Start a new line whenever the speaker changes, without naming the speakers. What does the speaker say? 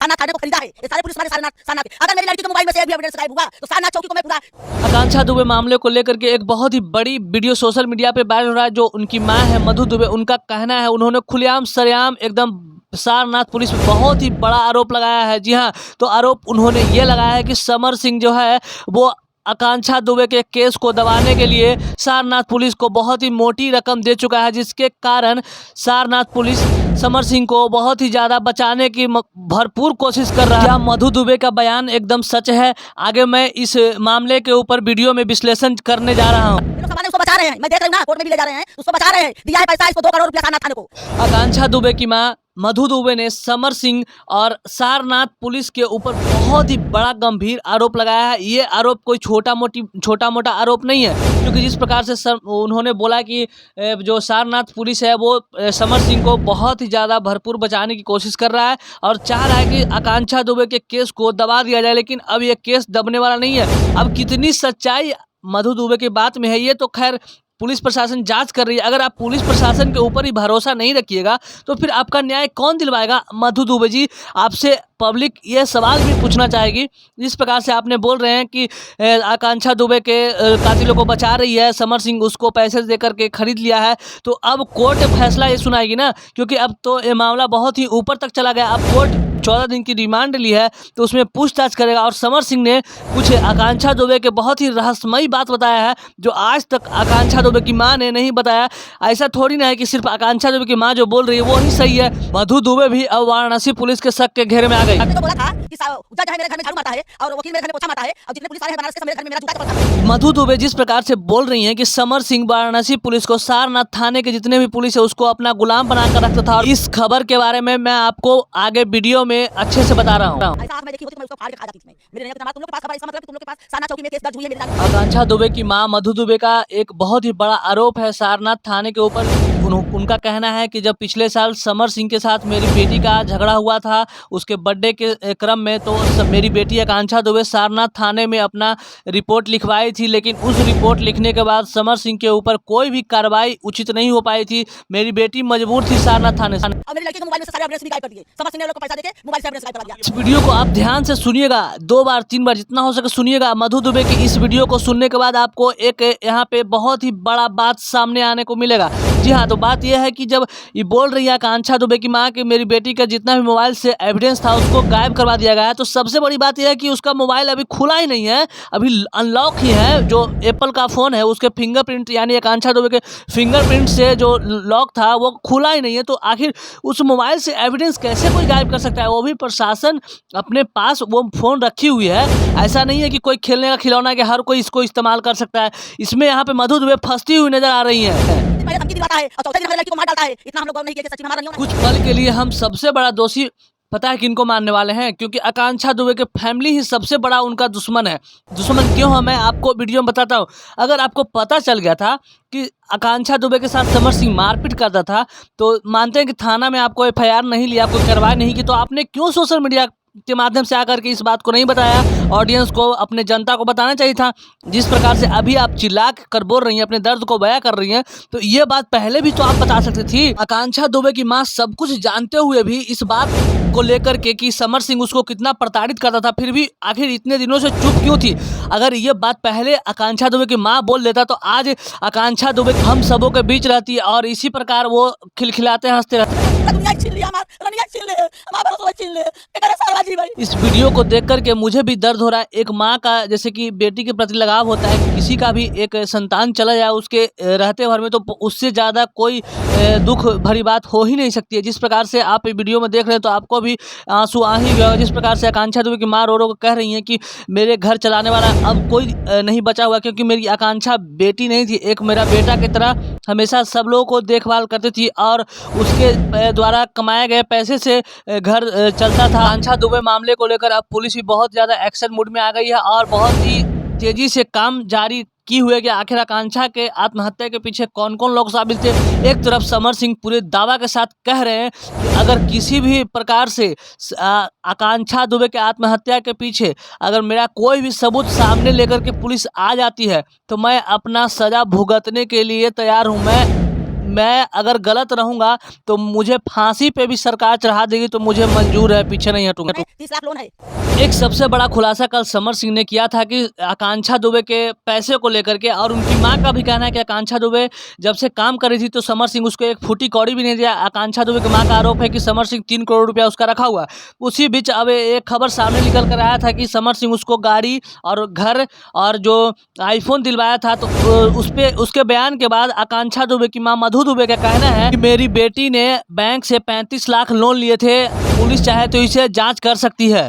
सारनाथ थाने को खरीदा है। ये सारे पुलिस वाले सारनाथ के। अगर मेरी लड़की के मोबाइल में से एक भी एविडेंस गायब हुआ तो सारनाथ चौकी को मैं पूरा।
आकांक्षा दुबे मामले को लेकर के एक बहुत ही बड़ी वीडियो सोशल मीडिया पे वायरल हो रहा है। जो उनकी मां है मधु दुबे, उनका कहना है, उन्होंने खुलेआम सरेआम एकदम सारनाथ पुलिस पे बहुत ही बड़ा आरोप लगाया है। जी हाँ, तो आरोप उन्होंने ये लगाया है कि समर सिंह जो है वो आकांक्षा दुबे के केस को दबाने के लिए सारनाथ पुलिस को बहुत ही मोटी रकम दे चुका है, जिसके कारण सारनाथ पुलिस समर सिंह को बहुत ही ज़्यादा बचाने की भरपूर कोशिश कर रहा है। क्या मधु दुबे का बयान एकदम सच है? आगे मैं इस मामले के ऊपर वीडियो में विश्लेषण करने जा रहा हूँ।
उसको बचा रहे हैं, मैं देख रही हूं ना, कोर्ट में भी ले जा रहे हैं, उसको बचा रहे हैं। दिया है पैसा इसको 2 करोड़ रुपया सारनाथ थाने को।
आकांक्षा दुबे की मां मधु दुबे ने समर सिंह और सारनाथ पुलिस के ऊपर बहुत ही बड़ा गंभीर आरोप लगाया है। ये आरोप कोई छोटा मोटा आरोप नहीं है, क्योंकि जिस प्रकार से उन्होंने बोला कि जो सारनाथ पुलिस है वो समर सिंह को बहुत ही ज़्यादा भरपूर बचाने की कोशिश कर रहा है और चाह रहा है कि आकांक्षा दुबे के केस को दबा दिया जाए, लेकिन अब ये केस दबने वाला नहीं है। अब कितनी सच्चाई मधु दुबे की बात में है ये तो खैर पुलिस प्रशासन जांच कर रही है। अगर आप पुलिस प्रशासन के ऊपर ही भरोसा नहीं रखिएगा तो फिर आपका न्याय कौन दिलवाएगा? मधु दुबे जी, आपसे पब्लिक ये सवाल भी पूछना चाहेगी। जिस प्रकार से आपने बोल रहे हैं कि आकांक्षा दुबे के कातिलों को बचा रही है, समर सिंह उसको पैसे देकर के खरीद लिया है, तो अब कोर्ट फैसला ये सुनाएगी ना, क्योंकि अब तो ये मामला बहुत ही ऊपर तक चला गया। अब कोर्ट 14 दिन की रिमांड ली है तो उसमें पूछताछ करेगा। और समर सिंह ने कुछ आकांक्षा दुबे के बहुत ही रहस्यमयी बात बताया है जो आज तक आकांक्षा दुबे की मां ने नहीं बताया। ऐसा थोड़ी ना है कि सिर्फ आकांक्षा दुबे की मां जो बोल रही है वो ही सही है। मधु दुबे भी अब वाराणसी पुलिस के शक के घेरे में आ गई।
आपने तो बोला था कि जज है मेरे घर में झाड़ू मारता है और वकील मेरे घर में पोछा मारता है और जितने पुलिस वाले हैं बनारस के सब मेरे घर में मेरा जूता चप्पल खाता है।
मधु दुबे जिस प्रकार से बोल रही हैं कि समर सिंह वाराणसी पुलिस को, सारनाथ थाने के जितने भी पुलिस है उसको अपना गुलाम बनाकर रखता था, और इस खबर के बारे में मैं आपको आगे वीडियो में अच्छे से बता रहा हूँ।
ऐसा आग मैं देखी होती तो मैं उसको फाड़ के खा जाती। मेरे रहने के बाद तुम लोग के पास खबर, इसका मतलब तुम लोग के पास सारनाथ चौकी में केस दर्ज हुई है मेरे नाम।
आकांक्षा दुबे की मां मधु दुबे का एक बहुत ही बड़ा आरोप है सारनाथ थाने के ऊपर। उनका कहना है कि जब पिछले साल समर सिंह के साथ मेरी बेटी का झगड़ा हुआ था, उसके बर्थडे के क्रम में, तो मेरी बेटी आकांक्षा दुबे सारनाथ थाने में अपना रिपोर्ट लिखवाई थी, लेकिन उस रिपोर्ट लिखने के बाद समर सिंह के ऊपर कोई भी कार्रवाई उचित नहीं हो पाई थी। मेरी बेटी मजबूर थी सारनाथ थाने।
और मेरी लड़की के मोबाइल में से सारे एविडेंस भी गायब कर दिए। समर सिंह ने लोग को पैसा देके मोबाइल से एविडेंस गायब करवा दिया।
इस वीडियो को आप ध्यान से सुनिएगा, 2 बार 3 बार जितना हो सके सुनिएगा। मधु दुबे की इस वीडियो को सुनने के बाद आपको एक यहाँ पे बहुत ही बड़ा बात सामने आने को मिलेगा। जी हाँ, तो बात यह है कि जब ये बोल रही है आकांक्षा दुबे की मां कि मेरी बेटी का जितना भी मोबाइल से एविडेंस था उसको गायब करवा दिया गया है, तो सबसे बड़ी बात यह है कि उसका मोबाइल अभी खुला ही नहीं है, अभी अनलॉक ही है। जो एप्पल का फ़ोन है उसके फिंगरप्रिंट यानी आकांक्षा दुबे के फिंगरप्रिंट से जो लॉक था वो खुला ही नहीं है। तो आखिर उस मोबाइल से एविडेंस कैसे कोई गायब कर सकता है? वो भी प्रशासन अपने पास वो फ़ोन रखी हुई है। ऐसा नहीं है कि कोई खेलने का खिलौना है कि हर कोई इसको इस्तेमाल कर सकता है। इसमें यहाँ पे मधु दुबे फंसती हुई नजर आ रही है।
पहले धमकी दिलाता है और चौथे दिन हमारी लड़की को मार डालता है। इतना हम लोग गौर नहीं किया कि सच में हमारा नहीं होना।
कुछ पल के लिए हम सबसे बड़ा दोषी पता है किनको मानने वाले हैं? क्योंकि आकांक्षा दुबे के फैमिली ही सबसे बड़ा उनका दुश्मन है। दुश्मन क्यों है मैं आपको वीडियो में बताता हूँ। अगर आपको पता चल गया था कि आकांक्षा दुबे के साथ समर सिंह मारपीट करता था, तो मानते हैं कि थाना में आपको FIR नहीं लिया, कोई कार्रवाई नहीं की, तो आपने क्यों सोशल मीडिया के माध्यम से आकर के इस बात को नहीं बताया? ऑडियंस को, अपने जनता को बताना चाहिए था। जिस प्रकार से अभी आप चिल्ला कर बोल रही हैं, अपने दर्द को बयां कर रही हैं, तो ये बात पहले भी तो आप बता सकती थी। आकांक्षा दुबे की मां सब कुछ जानते हुए भी इस बात को लेकर के कि समर सिंह उसको कितना प्रताड़ित करता था, फिर भी आखिर इतने दिनों से चुप क्यों थी? अगर ये बात पहले आकांक्षा दुबे की मां बोल देता तो आज आकांक्षा दुबे हम सबों के बीच रहती और इसी प्रकार वो खिलखिलाते हंसते रहते। इस वीडियो को देख करके मुझे भी दर्द हो रहा है। एक माँ का जैसे कि बेटी के प्रति लगाव होता है, किसी का भी एक संतान चला जाए उसके रहते भर में, तो उससे ज़्यादा कोई दुख भरी बात हो ही नहीं सकती है। जिस प्रकार से आप वीडियो में देख रहे हैं तो आपको भी आंसू आ ही गया। जिस प्रकार से आकांक्षा दुबे की माँ रो रो कह रही हैं कि मेरे घर चलाने वाला अब कोई नहीं बचा हुआ, क्योंकि मेरी आकांक्षा बेटी नहीं थी, एक मेरा बेटा की तरह हमेशा सब लोगों को देखभाल करती थी और उसके द्वारा कमाए गए पैसे से घर चलता था। आकांक्षा दुबे मामले को लेकर अब पुलिस भी बहुत ज़्यादा एक्शन मोड में आ गई है और बहुत ही तेजी से काम जारी की हुई है कि आखिर आकांक्षा के आत्महत्या के पीछे कौन कौन लोग शामिल थे। एक तरफ समर सिंह पूरे दावा के साथ कह रहे हैं कि अगर किसी भी प्रकार से आकांक्षा दुबे के आत्महत्या के पीछे अगर मेरा कोई भी सबूत सामने लेकर के पुलिस आ जाती है तो मैं अपना सजा भुगतने के लिए तैयार हूँ। मैं मैं अगर गलत रहूंगा तो मुझे फांसी पे भी सरकार चढ़ा देगी तो मुझे मंजूर है, पीछे नहीं हटूंगा।
30 लाख लोन है।
एक सबसे बड़ा खुलासा कल समर सिंह ने किया था कि आकांक्षा दुबे के पैसे को लेकर के, और उनकी मां का भी कहना है कि आकांक्षा दुबे जब से काम कर रही थी तो समर सिंह उसको एक फूटी कौड़ी भी नहीं दिया। आकांक्षा दुबे की मां का आरोप है कि समर सिंह 3 करोड़ रुपया उसका रखा हुआ है। उसी बीच अब एक खबर सामने निकल कर आया था कि समर सिंह उसको गाड़ी और घर और जो आईफोन दिलवाया था, तो उसके बयान के बाद आकांक्षा दुबे की मां मधु दुबे का कहना है कि मेरी बेटी ने बैंक से 35 लाख लोन लिए थे, पुलिस चाहे तो इसे जांच कर सकती है।